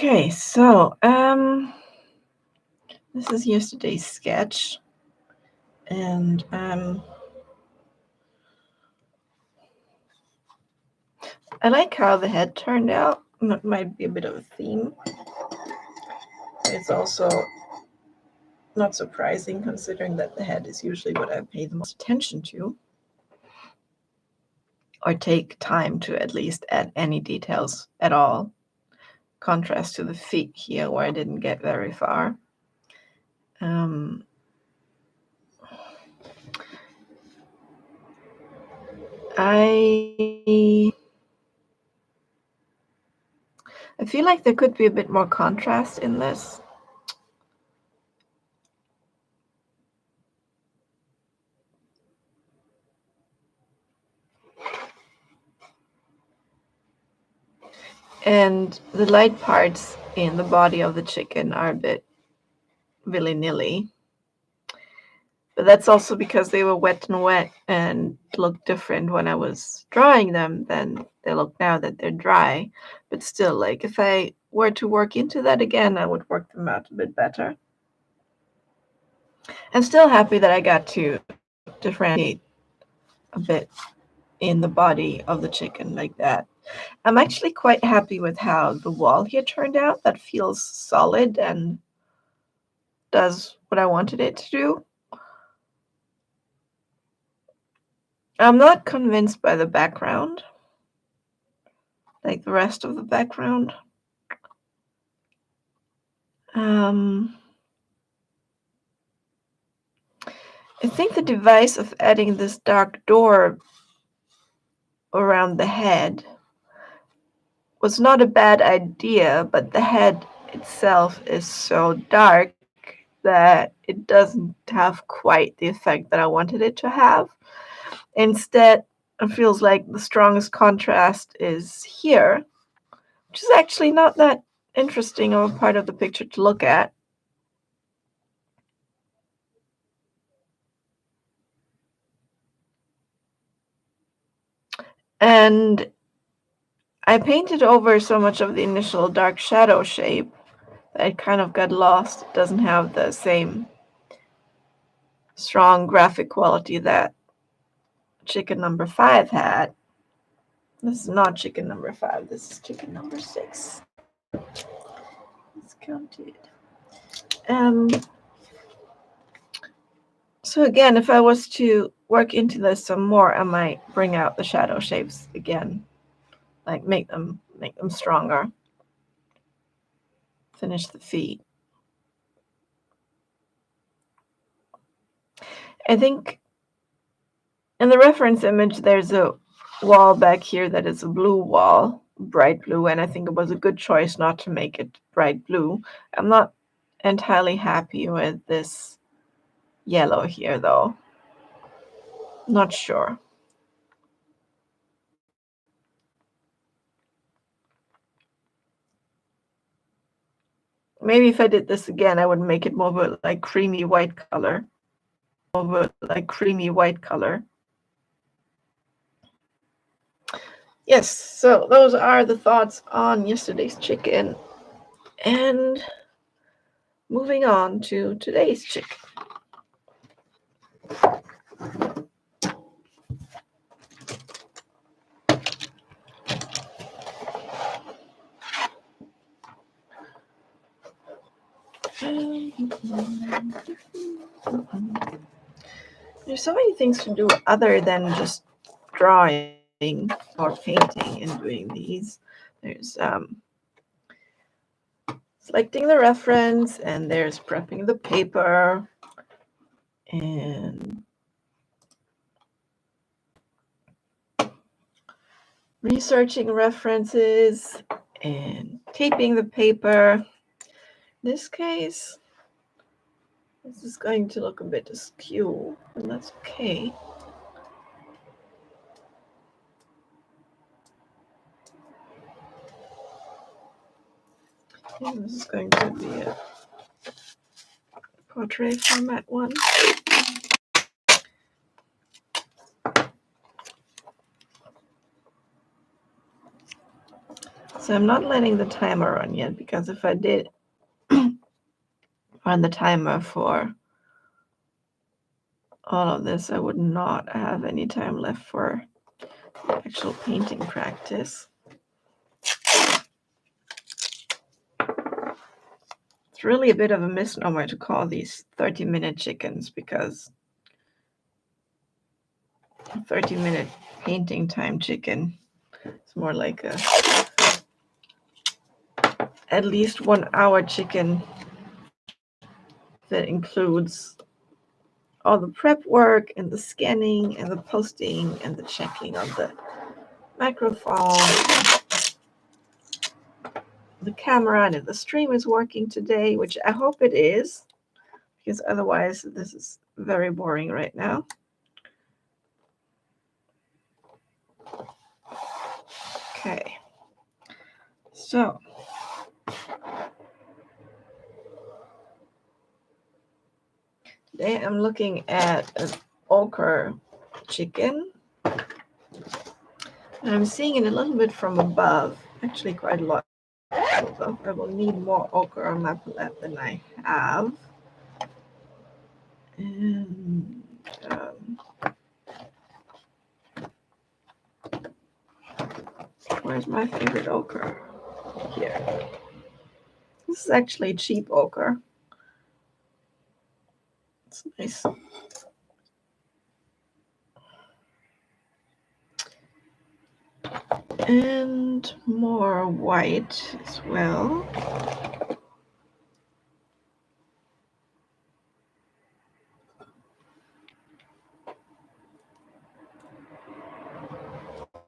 Okay, so this is yesterday's sketch, and I like how the head turned out. That might be a bit of a theme. It's also not surprising considering that the head is usually what I pay the most attention to, or take time to at least add any details at all. Contrast to the feet here, where I didn't get very far. I feel like there could be a bit more contrast in this. And the light parts in the body of the chicken are a bit willy-nilly. But that's also because they were wet and looked different when I was drawing them than they look now that they're dry. But still, like, if I were to work into that again, I would work them out a bit better. I'm still happy that I got to differentiate a bit in the body of the chicken like that. I'm actually quite happy with how the wall here turned out. That feels solid and does what I wanted it to do. I'm not convinced by the background, like the rest of the background. I think the device of adding this dark door around the head was not a bad idea, but the head itself is so dark that it doesn't have quite the effect that I wanted it to have. Instead, it feels like the strongest contrast is here, which is actually not that interesting of a part of the picture to look at. And I painted over so much of the initial dark shadow shape that it kind of got lost. It doesn't have the same strong graphic quality that chicken number 5 had. This is not chicken number 5, this is chicken number 6. Let's count it. So again, if I was to work into this some more, I might bring out the shadow shapes again, like make them stronger. Finish the feet. I think in the reference image, there's a wall back here that is a blue wall, bright blue, and I think it was a good choice not to make it bright blue. I'm not entirely happy with this yellow here, though. Not sure. Maybe if I did this again, I would make it more of a like creamy white color. Yes, so those are the thoughts on yesterday's chicken. And moving on to today's chicken. There's so many things to do other than just drawing or painting and doing these. There's selecting the reference, and there's prepping the paper, and researching references, and taping the paper. In this case, this is going to look a bit askew, and that's okay. And this is going to be a portrait format one. So I'm not letting the timer run yet, because if I did run the timer for all of this, I would not have any time left for actual painting practice. It's really a bit of a misnomer to call these 30-minute chickens, because 30-minute painting time chicken is more like a at least 1 hour chicken that includes all the prep work and the scanning and the posting and the checking of the microphone, the camera, and if the stream is working today, which I hope it is, because otherwise this is very boring right now. Okay, so today I'm looking at an ochre chicken. And I'm seeing it a little bit from above, actually quite a lot. So I will need more ochre on my palette than I have. And where's my favorite ochre? Here. This is actually cheap ochre. It's nice. And more white as well.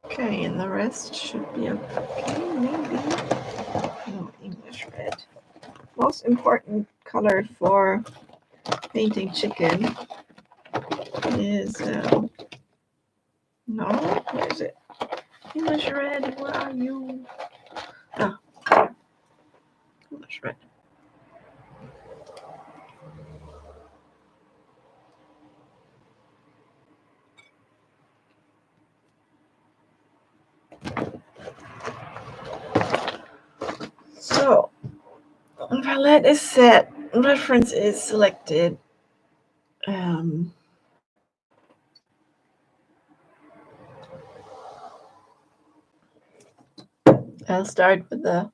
Okay, and the rest should be okay, maybe. No, English red. Most important color for painting chicken is, no, where is it? English red, where are you? Ah, English red. So, palette is set, reference is selected. I'll start with the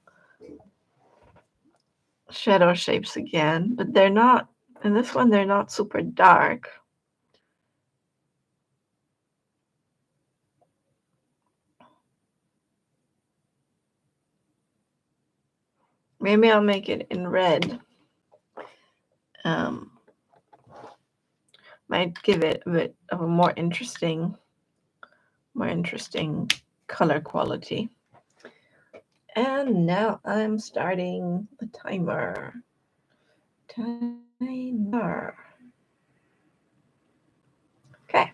shadow shapes again, but they're not, in this one, they're not super dark. Maybe I'll make it in red. Might give it a bit of a more interesting color quality. And now I'm starting the timer. Okay.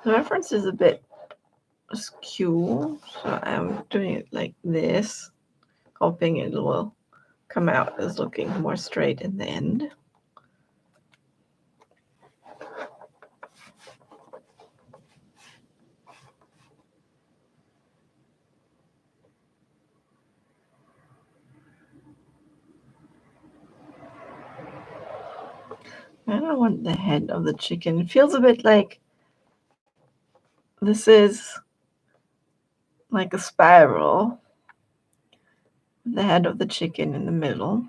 The reference is a bit askew, so I'm doing it like this, hoping it will come out as looking more straight in the end. I don't want the head of the chicken. It feels a bit like this is like a spiral. The head of the chicken in the middle.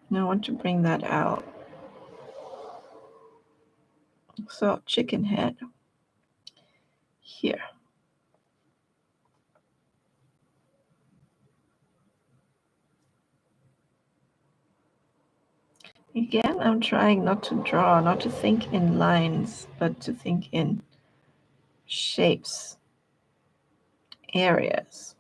And I want to bring that out. So chicken head here. Again, I'm trying not to think in lines, but to think in shapes, areas.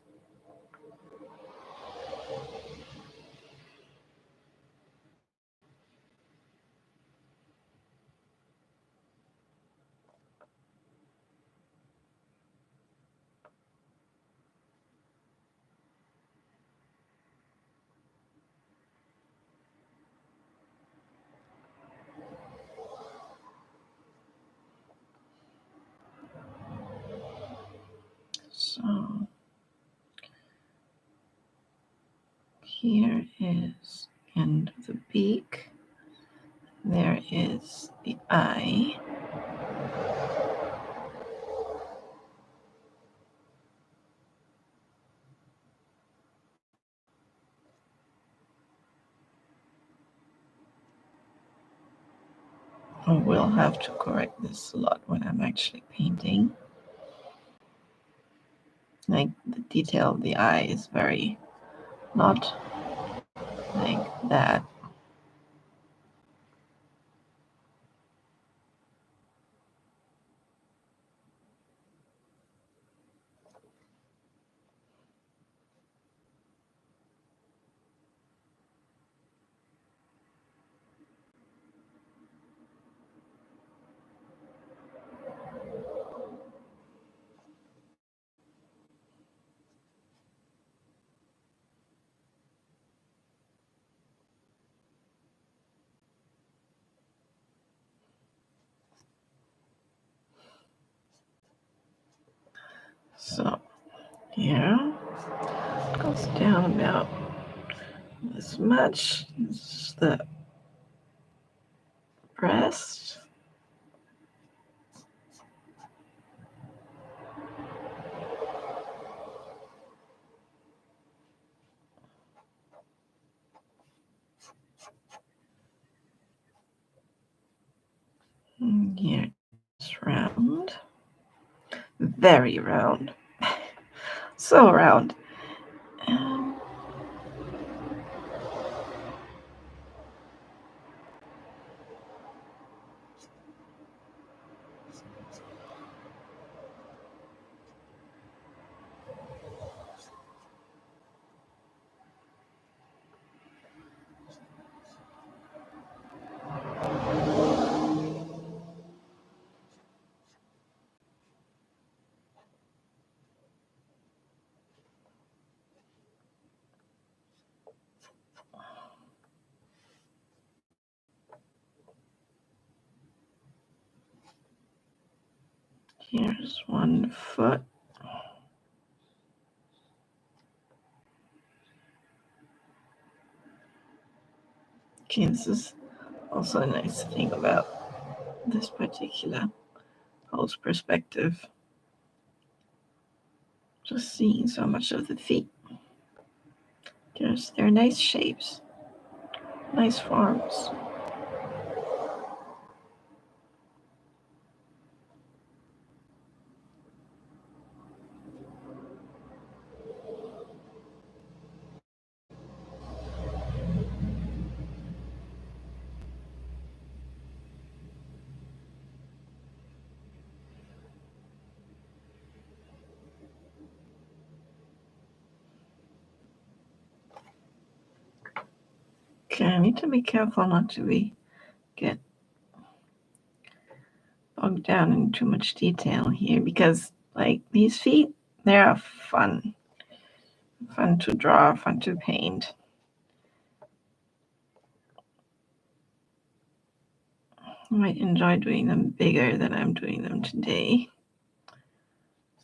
Here is end of the beak. There is the eye. I will have to correct this a lot when I'm actually painting. Like the detail of the eye is very not like that. So here it goes down about this much. This is the breast. And here it's round. Very round. So round. And here's one foot. Okay, this is also a nice thing about this particular pose perspective. Just seeing so much of the feet. They're nice shapes, nice forms. Okay, I need to be careful not to get bogged down in too much detail here because, like, these feet, they are fun to draw, fun to paint. I might enjoy doing them bigger than I'm doing them today.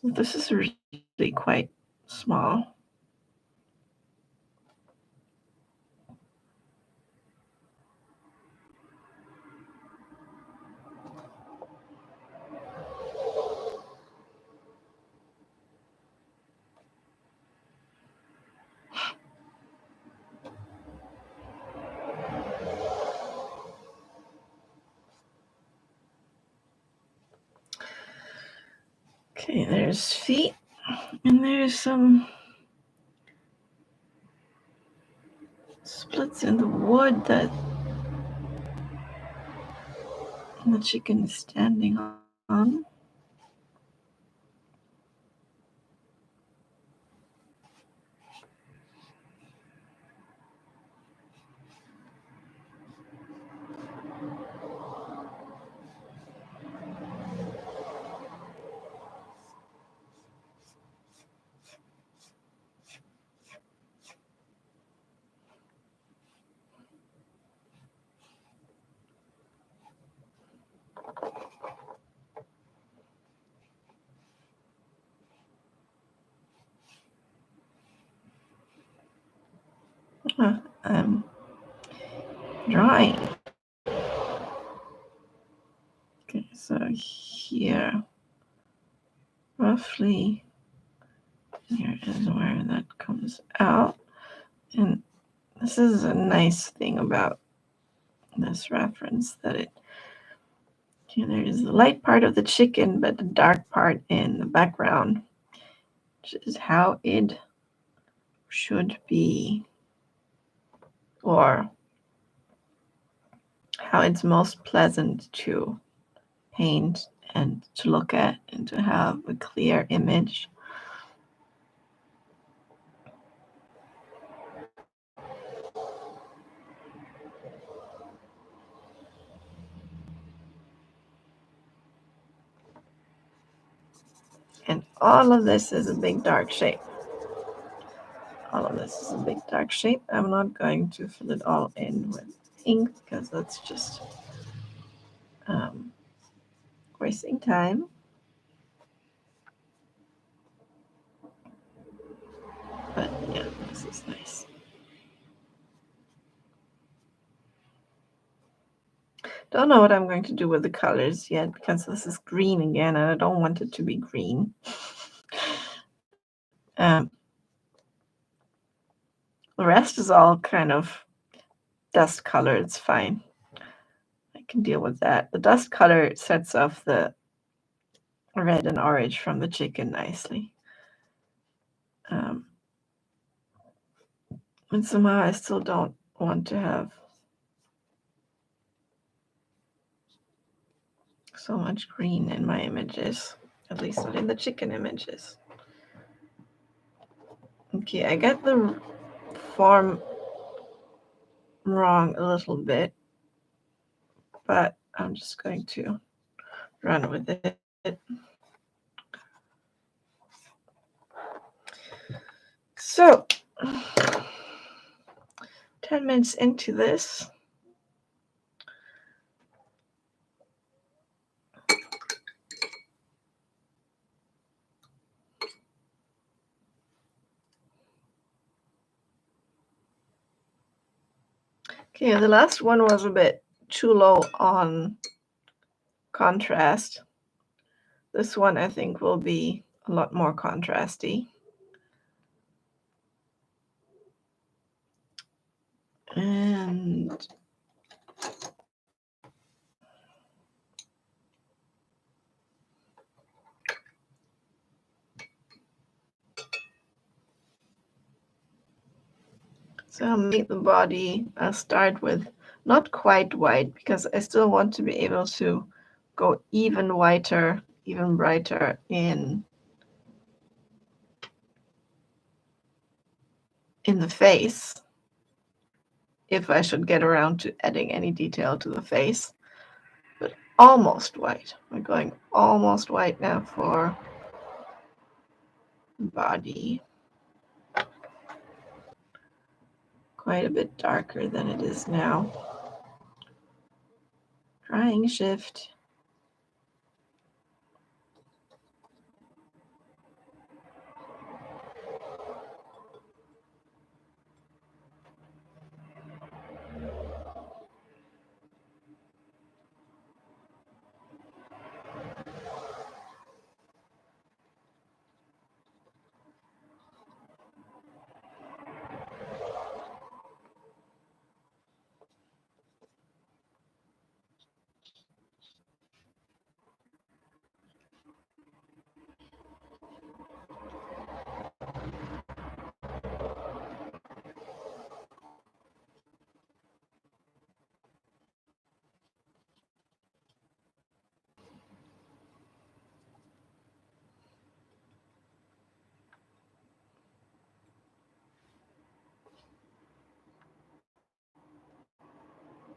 So this is really quite small. Okay, there's feet, and there's some splits in the wood that the chicken is standing on. I'm drawing. Okay, so here, roughly, here is where that comes out. And this is a nice thing about this reference, that it, here there is the light part of the chicken, but the dark part in the background, which is how it should be, or how it's most pleasant to paint and to look at and to have a clear image. And all of this is a big dark shape. All of this is a big dark shape. I'm not going to fill it all in with ink because that's just wasting time. But yeah, this is nice. Don't know what I'm going to do with the colors yet, because this is green again and I don't want it to be green. The rest is all kind of dust color. It's fine. I can deal with that. The dust color sets off the red and orange from the chicken nicely. And somehow I still don't want to have so much green in my images, at least not in the chicken images. Okay, I got the form wrong a little bit, but I'm just going to run with it. So, 10 minutes into this, okay, the last one was a bit too low on contrast. This one I think will be a lot more contrasty. And so I'll make the body, I'll start with not quite white, because I still want to be able to go even whiter, even brighter in the face, if I should get around to adding any detail to the face. But almost white. We're going almost white now for body. Quite a bit darker than it is now. Drying shift.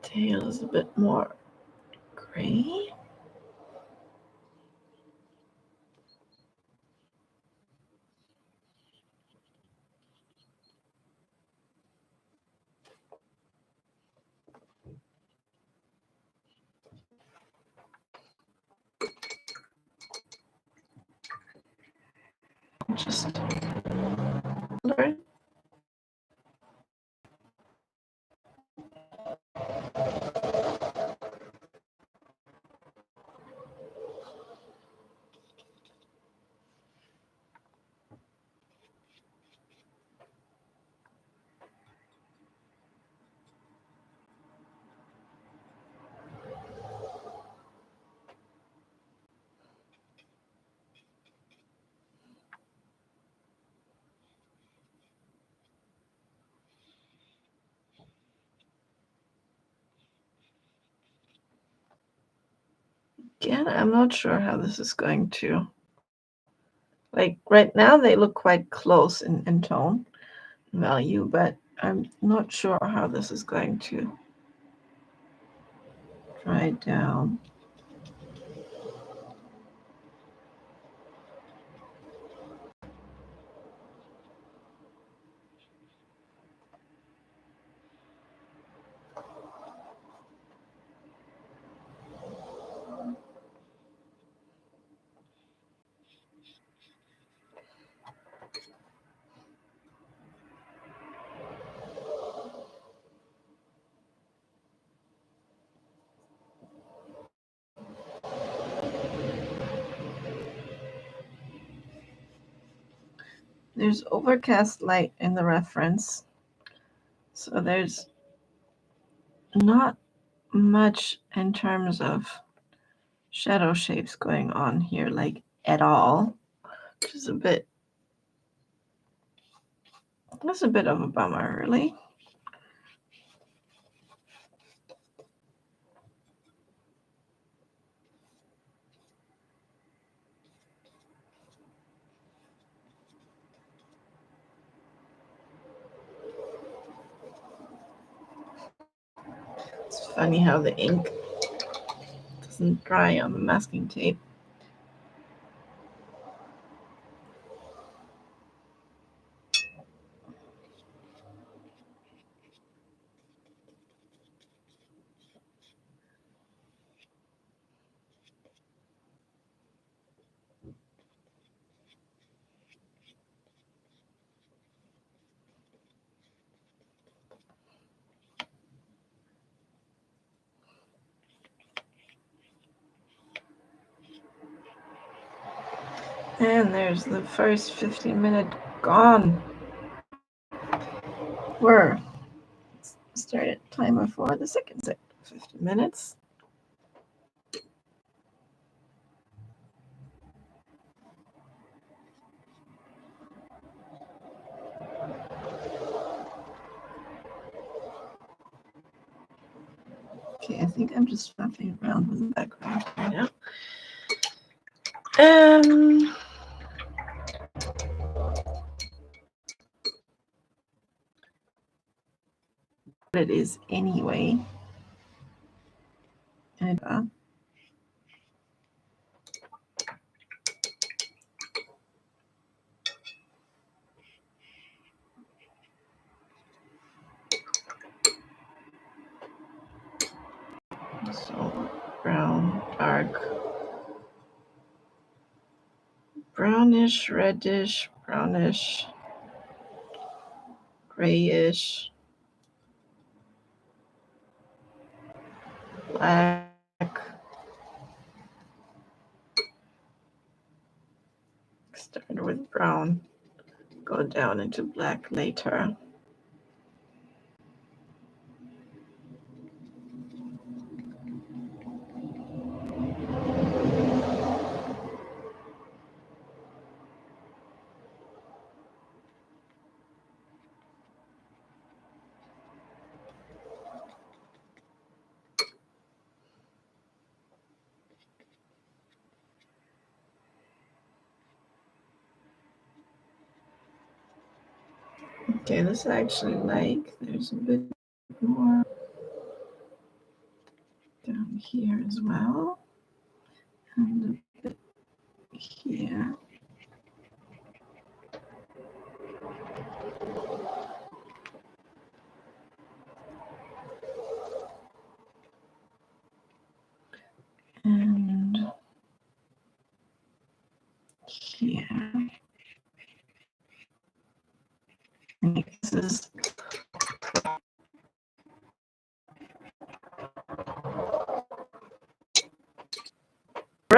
Tail is a bit more gray. Just learn. Again, I'm not sure how this is going to, like right now they look quite close in tone value, but I'm not sure how this is going to dry down. There's overcast light in the reference, so there's not much in terms of shadow shapes going on here, like at all, which is that's a bit of a bummer, really. It's funny how the ink doesn't dry on the masking tape. And there's the first 15-minute gone. We're started timer for the second set, 50 minutes. Okay, I think I'm just fluffing around with the background right now. It is anyway. And so brown, dark, brownish, reddish, brownish, grayish, black. Start with brown, go down into black later. Okay, this I actually like. There's a bit more down here as well. And a bit here. And here. And this is